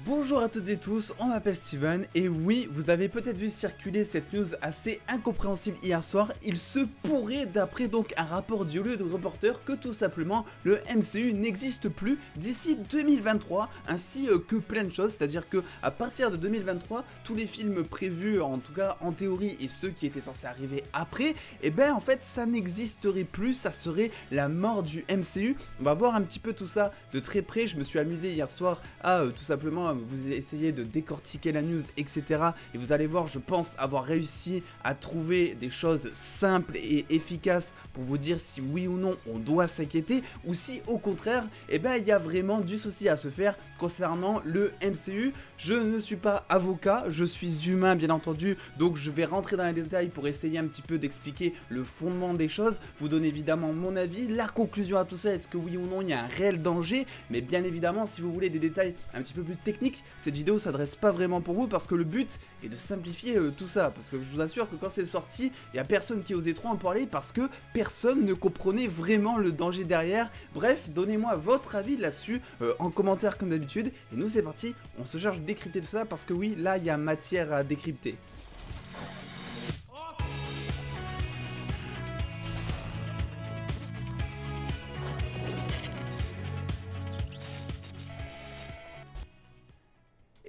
Bonjour à toutes et tous, on m'appelle Steven et oui, vous avez peut-être vu circuler cette news assez incompréhensible hier soir. Il se pourrait, d'après donc un rapport du Hollywood Reporter, que tout simplement le MCU n'existe plus d'ici 2023, ainsi que plein de choses, c'est-à-dire que à partir de 2023, tous les films prévus, en tout cas en théorie, et ceux qui étaient censés arriver après, et ben en fait ça n'existerait plus, ça serait la mort du MCU. On va voir un petit peu tout ça de très près. Je me suis amusé hier soir à tout simplement vous essayez de décortiquer la news, etc. Et vous allez voir, je pense avoir réussi à trouver des choses simples et efficaces pour vous dire si oui ou non on doit s'inquiéter, ou si au contraire, eh ben, il y a vraiment du souci à se faire concernant le MCU. Je ne suis pas avocat, je suis humain bien entendu, donc je vais rentrer dans les détails pour essayer un petit peu d'expliquer le fondement des choses, vous donner évidemment mon avis, la conclusion à tout ça, est-ce que oui ou non il y a un réel danger, mais bien évidemment si vous voulez des détails un petit peu plus techniques, cette vidéo s'adresse pas vraiment pour vous parce que le but est de simplifier tout ça, parce que je vous assure que quand c'est sorti, il y a personne qui osait trop en parler parce que personne ne comprenait vraiment le danger derrière. Bref, donnez-moi votre avis là-dessus en commentaire comme d'habitude, et nous c'est parti, on se charge de décrypter tout ça parce que oui, là il y a matière à décrypter.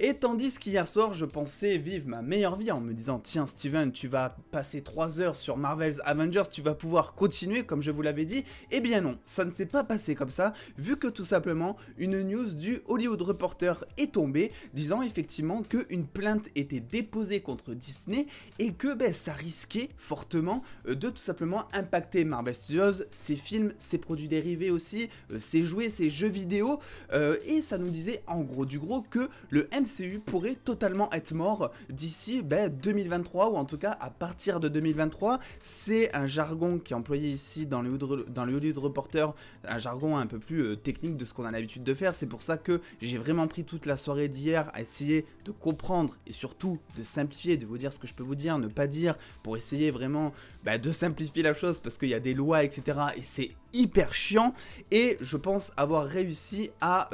Et tandis qu'hier soir, je pensais vivre ma meilleure vie en me disant « Tiens Steven, tu vas passer 3 heures sur Marvel's Avengers, tu vas pouvoir continuer comme je vous l'avais dit », eh bien non, ça ne s'est pas passé comme ça, vu que tout simplement, une news du Hollywood Reporter est tombée, disant effectivement qu'une plainte était déposée contre Disney, et que ça risquait fortement de tout simplement impacter Marvel Studios, ses films, ses produits dérivés aussi, ses jouets, ses jeux vidéo, et ça nous disait en gros du gros que le MCU pourrait totalement être mort d'ici 2023, ou en tout cas à partir de 2023. C'est un jargon qui est employé ici dans le Hollywood Reporter, un jargon un peu plus technique de ce qu'on a l'habitude de faire. C'est pour ça que j'ai vraiment pris toute la soirée d'hier à essayer de comprendre et surtout de simplifier, de vous dire ce que je peux vous dire, ne pas dire, pour essayer vraiment de simplifier la chose, parce qu'il y a des lois, etc. et c'est hyper chiant, et je pense avoir réussi à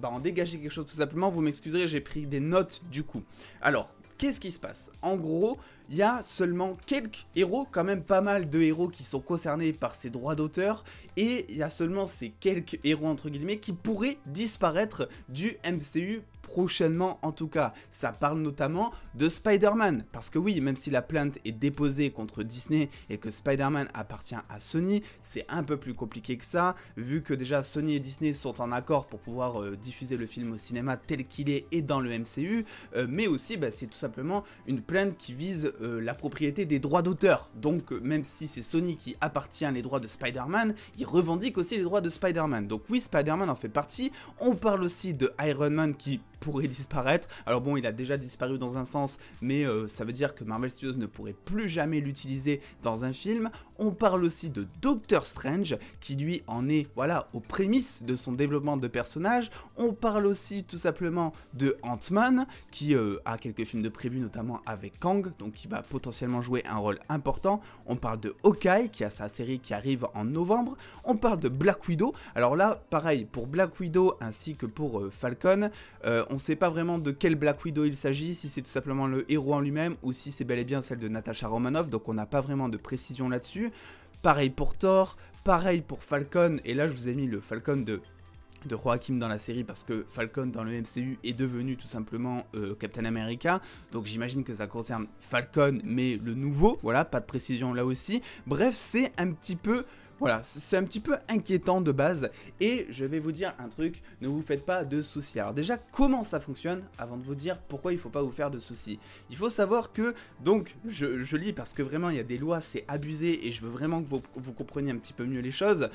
en dégager quelque chose tout simplement. Vous m'excuserez, j'ai pris des notes du coup. Alors, qu'est-ce qui se passe? En gros, il y a seulement quelques héros, quand même pas mal de héros qui sont concernés par ces droits d'auteur, et il y a seulement ces quelques héros entre guillemets qui pourraient disparaître du MCU prochainement. En tout cas, ça parle notamment de Spider-Man, parce que oui, même si la plainte est déposée contre Disney et que Spider-Man appartient à Sony, c'est un peu plus compliqué que ça, vu que déjà Sony et Disney sont en accord pour pouvoir diffuser le film au cinéma tel qu'il est et dans le MCU, mais aussi c'est tout simplement une plainte qui vise la propriété des droits d'auteur. Donc même si c'est Sony qui appartient les droits de Spider-Man, il revendique aussi les droits de Spider-Man. Donc oui, Spider-Man en fait partie. On parle aussi de Iron Man qui pourrait disparaître. Alors bon, il a déjà disparu dans un sens, mais ça veut dire que Marvel Studios ne pourrait plus jamais l'utiliser dans un film. On parle aussi de Doctor Strange, qui lui en est, voilà, aux prémices de son développement de personnage. On parle aussi tout simplement de Ant-Man, qui a quelques films de prévus, notamment avec Kang, donc qui va potentiellement jouer un rôle important. On parle de Hawkeye, qui a sa série qui arrive en novembre. On parle de Black Widow. Alors là, pareil, pour Black Widow ainsi que pour Falcon, on ne sait pas vraiment de quel Black Widow il s'agit, si c'est tout simplement le héros en lui-même ou si c'est bel et bien celle de Natasha Romanoff, donc on n'a pas vraiment de précision là-dessus. Pareil pour Thor, pareil pour Falcon, et là je vous ai mis le Falcon de Joaquin dans la série parce que Falcon dans le MCU est devenu tout simplement Captain America, donc j'imagine que ça concerne Falcon mais le nouveau, voilà, pas de précision là aussi. Bref, c'est un petit peu... Voilà, c'est un petit peu inquiétant de base, et je vais vous dire un truc, ne vous faites pas de soucis. Alors déjà, comment ça fonctionne, avant de vous dire pourquoi il ne faut pas vous faire de soucis. Il faut savoir que, donc, je lis parce que vraiment il y a des lois, c'est abusé, et je veux vraiment que vous compreniez un petit peu mieux les choses.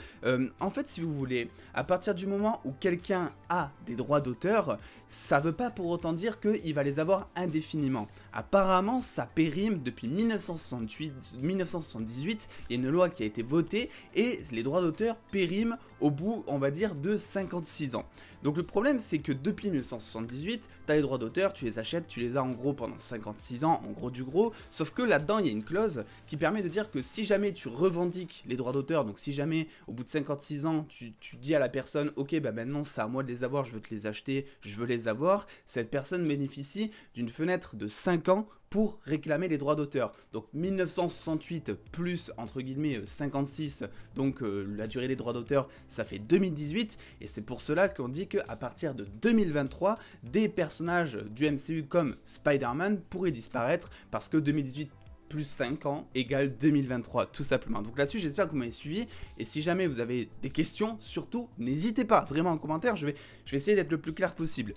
En fait, si vous voulez, à partir du moment où quelqu'un a des droits d'auteur, ça ne veut pas pour autant dire qu'il va les avoir indéfiniment. Apparemment, ça périme depuis 1978, il y a une loi qui a été votée, et les droits d'auteur périment au bout, on va dire, de 56 ans. Donc le problème, c'est que depuis 1978, tu as les droits d'auteur, tu les achètes, tu les as en gros pendant 56 ans, en gros du gros, sauf que là-dedans, il y a une clause qui permet de dire que si jamais tu revendiques les droits d'auteur, donc si jamais au bout de 56 ans, tu dis à la personne, ok, bah maintenant c'est à moi de les avoir, je veux te les acheter, je veux les avoir, cette personne bénéficie d'une fenêtre de 5 ans pour réclamer les droits d'auteur. Donc 1968 plus entre guillemets 56, donc la durée des droits d'auteur, ça fait 2018, et c'est pour cela qu'on dit qu'à partir de 2023, des personnages du MCU comme Spider-Man pourraient disparaître, parce que 2018 plus 5 ans égale 2023, tout simplement. Donc là-dessus, j'espère que vous m'avez suivi, et si jamais vous avez des questions, surtout, n'hésitez pas, vraiment en commentaire, je vais essayer d'être le plus clair possible.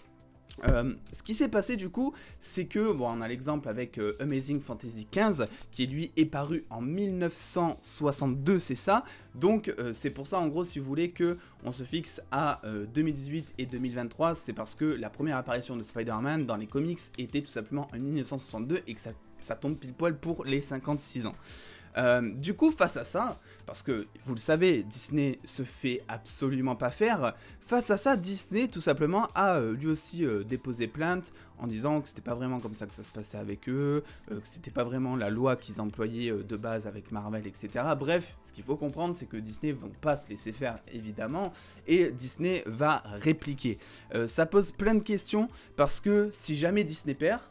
Ce qui s'est passé du coup, c'est que, bon, on a l'exemple avec Amazing Fantasy XV, qui lui est paru en 1962, c'est ça. Donc c'est pour ça, en gros, si vous voulez que on se fixe à 2018 et 2023, c'est parce que la première apparition de Spider-Man dans les comics était tout simplement en 1962 et que ça tombe pile poil pour les 56 ans. Du coup, face à ça, parce que vous le savez, Disney se fait absolument pas faire, face à ça, Disney tout simplement a lui aussi déposé plainte en disant que c'était pas vraiment comme ça que ça se passait avec eux, que c'était pas vraiment la loi qu'ils employaient de base avec Marvel, etc. Bref, ce qu'il faut comprendre, c'est que Disney vont pas se laisser faire évidemment, et Disney va répliquer. Ça pose plein de questions, parce que si jamais Disney perd,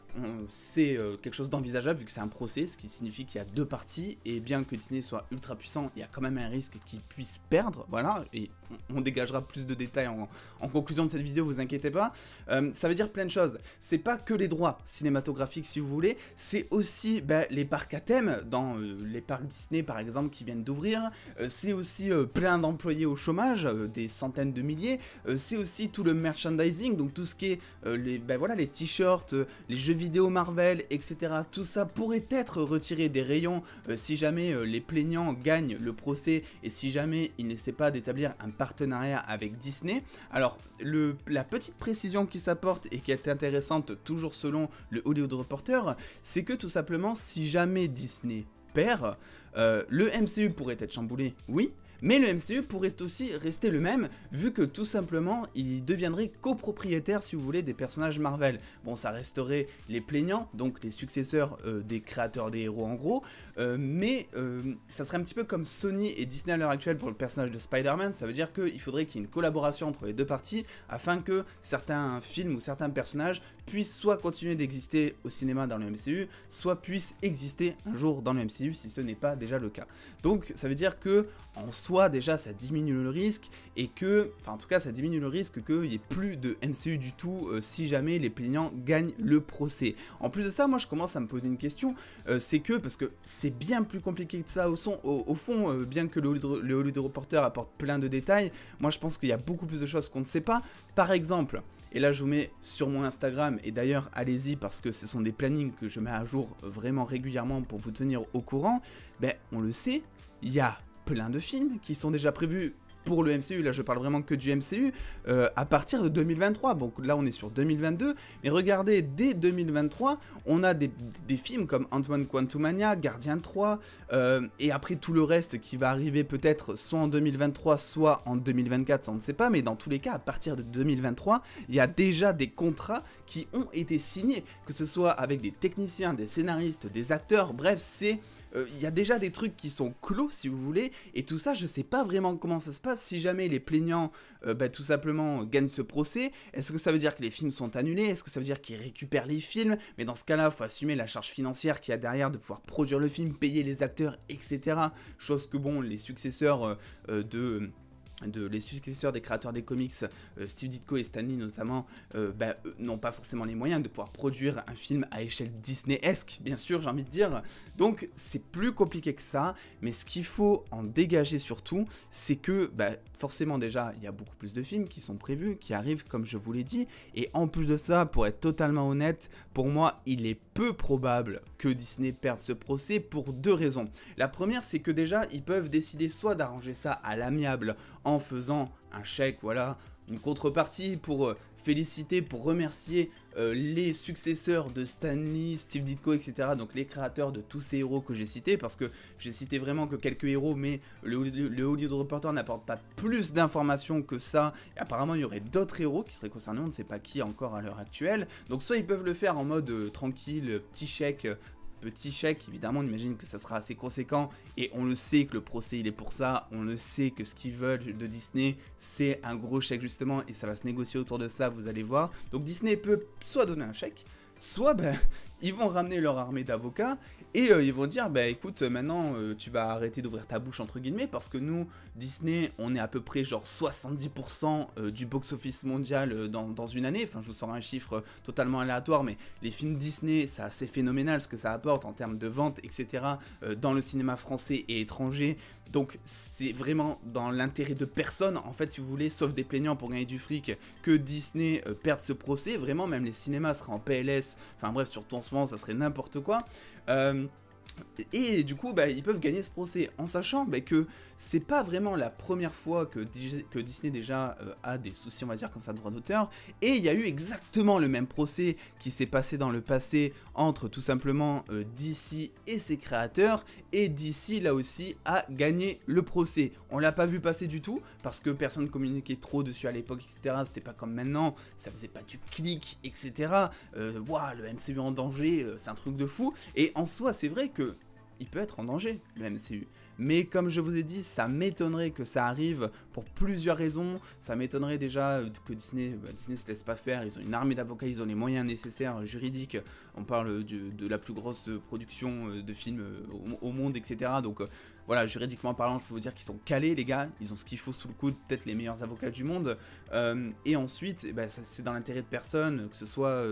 c'est quelque chose d'envisageable vu que c'est un procès, ce qui signifie qu'il y a deux parties, et bien que Disney soit ultra puissant, il y a quand même un risque qu'il puisse perdre, voilà, et on dégagera plus de détails en conclusion de cette vidéo, vous inquiétez pas. Ça veut dire plein de choses, c'est pas que les droits cinématographiques si vous voulez, c'est aussi les parcs à thème, dans les parcs Disney par exemple qui viennent d'ouvrir, c'est aussi plein d'employés au chômage, des centaines de milliers, c'est aussi tout le merchandising, donc tout ce qui est les t-shirts, les jeux vidéo Marvel, etc. Tout ça pourrait être retiré des rayons si jamais les plaignants gagnent le procès et si jamais ils n'essaient pas d'établir un partenariat avec Disney. Alors, la petite précision qui s'apporte et qui est intéressante, toujours selon le Hollywood Reporter, c'est que tout simplement, si jamais Disney perd, le MCU pourrait être chamboulé, oui, mais le MCU pourrait aussi rester le même, vu que tout simplement, il deviendrait copropriétaire, si vous voulez, des personnages Marvel. Bon, ça resterait les plaignants, donc les successeurs des créateurs des héros en gros, mais ça serait un petit peu comme Sony et Disney à l'heure actuelle pour le personnage de Spider-Man, ça veut dire qu'il faudrait qu'il y ait une collaboration entre les deux parties, afin que certains films ou certains personnages puissent soit continuer d'exister au cinéma dans le MCU, soit puissent exister un jour dans le MCU si ce n'est pas déjà le cas. Donc ça veut dire que en soi déjà ça diminue le risque et que, enfin en tout cas ça diminue le risque qu'il n'y ait plus de MCU du tout si jamais les plaignants gagnent le procès. En plus de ça, moi je commence à me poser une question, c'est que, parce que c'est bien plus compliqué que ça au fond, bien que le Hollywood Reporter apporte plein de détails, moi je pense qu'il y a beaucoup plus de choses qu'on ne sait pas. Par exemple, et là je vous mets sur mon Instagram, et d'ailleurs allez-y parce que ce sont des plannings que je mets à jour vraiment régulièrement pour vous tenir au courant, on le sait, il y a plein de films qui sont déjà prévus pour le MCU, là je parle vraiment que du MCU, à partir de 2023, donc là on est sur 2022, mais regardez, dès 2023, on a des films comme Ant-Man Quantumania, Guardian 3, et après tout le reste qui va arriver peut-être soit en 2023, soit en 2024, ça on ne sait pas, mais dans tous les cas, à partir de 2023, il y a déjà des contrats qui ont été signés, que ce soit avec des techniciens, des scénaristes, des acteurs, bref, il y a déjà des trucs qui sont clos si vous voulez, et tout ça je sais pas vraiment comment ça se passe si jamais les plaignants tout simplement gagnent ce procès. Est-ce que ça veut dire que les films sont annulés? Est-ce que ça veut dire qu'ils récupèrent les films? Mais dans ce cas là il faut assumer la charge financière qu'il y a derrière de pouvoir produire le film, payer les acteurs, etc. Chose que bon, les successeurs les successeurs des créateurs des comics, Steve Ditko et Stan Lee notamment, n'ont pas forcément les moyens de pouvoir produire un film à échelle Disney-esque, bien sûr, j'ai envie de dire. Donc c'est plus compliqué que ça, mais ce qu'il faut en dégager surtout, c'est que forcément déjà, il y a beaucoup plus de films qui sont prévus, qui arrivent comme je vous l'ai dit, et en plus de ça, pour être totalement honnête, pour moi, il est peu probable que Disney perde ce procès pour deux raisons. La première, c'est que déjà, ils peuvent décider soit d'arranger ça à l'amiable en faisant un chèque, voilà, une contrepartie pour féliciter, pour remercier les successeurs de Stan Lee, Steve Ditko, etc. Donc les créateurs de tous ces héros que j'ai cités, parce que j'ai cité vraiment que quelques héros, mais le Hollywood Reporter n'apporte pas plus d'informations que ça. Et apparemment il y aurait d'autres héros qui seraient concernés, on ne sait pas qui encore à l'heure actuelle. Donc soit ils peuvent le faire en mode tranquille, petit chèque, évidemment on imagine que ça sera assez conséquent, et on le sait que le procès il est pour ça, on le sait que ce qu'ils veulent de Disney c'est un gros chèque justement, et ça va se négocier autour de ça, vous allez voir. Donc Disney peut soit donner un chèque, soit ils vont ramener leur armée d'avocats, et ils vont dire, écoute, maintenant tu vas arrêter d'ouvrir ta bouche entre guillemets, parce que nous, Disney, on est à peu près genre 70% du box-office mondial dans une année. Enfin, je vous sors un chiffre totalement aléatoire, mais les films Disney, c'est assez phénoménal ce que ça apporte en termes de vente, etc. Dans le cinéma français et étranger. Donc c'est vraiment dans l'intérêt de personne, en fait, si vous voulez, sauf des plaignants pour gagner du fric, que Disney perde ce procès. Vraiment, même les cinémas seraient en PLS, enfin bref, surtout en ce moment, ça serait n'importe quoi. Et du coup, ils peuvent gagner ce procès, en sachant que c'est pas vraiment la première fois que Disney déjà a des soucis, on va dire, comme ça, de droit d'auteur. Et il y a eu exactement le même procès qui s'est passé dans le passé entre tout simplement DC et ses créateurs. Et DC, là aussi, a gagné le procès. On l'a pas vu passer du tout, parce que personne ne communiquait trop dessus à l'époque, etc. C'était pas comme maintenant, ça faisait pas du clic, etc. Waouh, le MCU en danger, c'est un truc de fou. Et en soi, c'est vrai que il peut être en danger, le MCU. Mais comme je vous ai dit, ça m'étonnerait que ça arrive pour plusieurs raisons. Ça m'étonnerait déjà que Disney se laisse pas faire. Ils ont une armée d'avocats, ils ont les moyens nécessaires juridiques. On parle de la plus grosse production de films au monde, etc. Donc voilà, juridiquement parlant, je peux vous dire qu'ils sont calés, les gars. Ils ont ce qu'il faut sous le coude, peut-être les meilleurs avocats du monde. Et ensuite, c'est dans l'intérêt de personne, que ce soit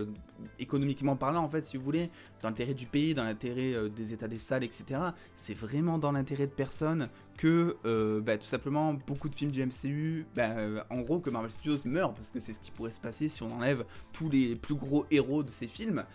économiquement parlant, en fait, si vous voulez, dans l'intérêt du pays, dans l'intérêt des états des salles, etc. C'est vraiment dans l'intérêt de personne que, tout simplement, beaucoup de films du MCU, en gros, que Marvel Studios meurt, parce que c'est ce qui pourrait se passer si on enlève tous les plus gros héros de ces films.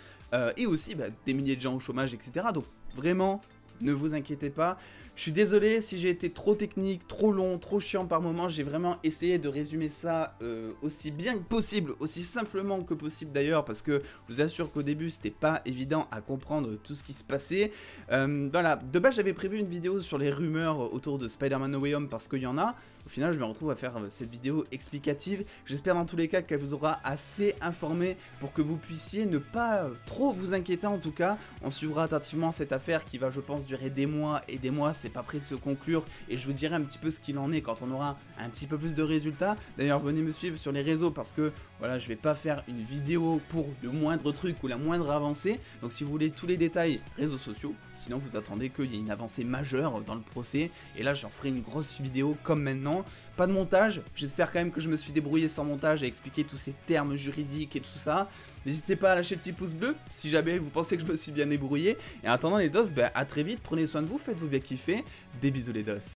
Et aussi, des milliers de gens au chômage, etc. Donc, vraiment, ne vous inquiétez pas. Je suis désolé si j'ai été trop technique, trop long, trop chiant par moment. J'ai vraiment essayé de résumer ça aussi bien que possible, aussi simplement que possible d'ailleurs, parce que je vous assure qu'au début c'était pas évident à comprendre tout ce qui se passait. Voilà, de base j'avais prévu une vidéo sur les rumeurs autour de Spider-Man No Way Home parce qu'il y en a. Au final je me retrouve à faire cette vidéo explicative. J'espère dans tous les cas qu'elle vous aura assez informé pour que vous puissiez ne pas trop vous inquiéter en tout cas. On suivra attentivement cette affaire qui va, je pense, durer des mois et des mois. C'est pas prêt de se conclure et je vous dirai un petit peu ce qu'il en est quand on aura un petit peu plus de résultats. D'ailleurs venez me suivre sur les réseaux parce que voilà, je vais pas faire une vidéo pour le moindre truc ou la moindre avancée. Donc si vous voulez tous les détails, réseaux sociaux, sinon vous attendez qu'il y ait une avancée majeure dans le procès et là j'en ferai une grosse vidéo comme maintenant. Pas de montage, j'espère quand même que je me suis débrouillé sans montage et expliquer tous ces termes juridiques et tout ça. N'hésitez pas à lâcher le petit pouce bleu si jamais vous pensez que je me suis bien débrouillé. Et en attendant les dos, à très vite, prenez soin de vous, faites-vous bien kiffer. Des bisous les dos.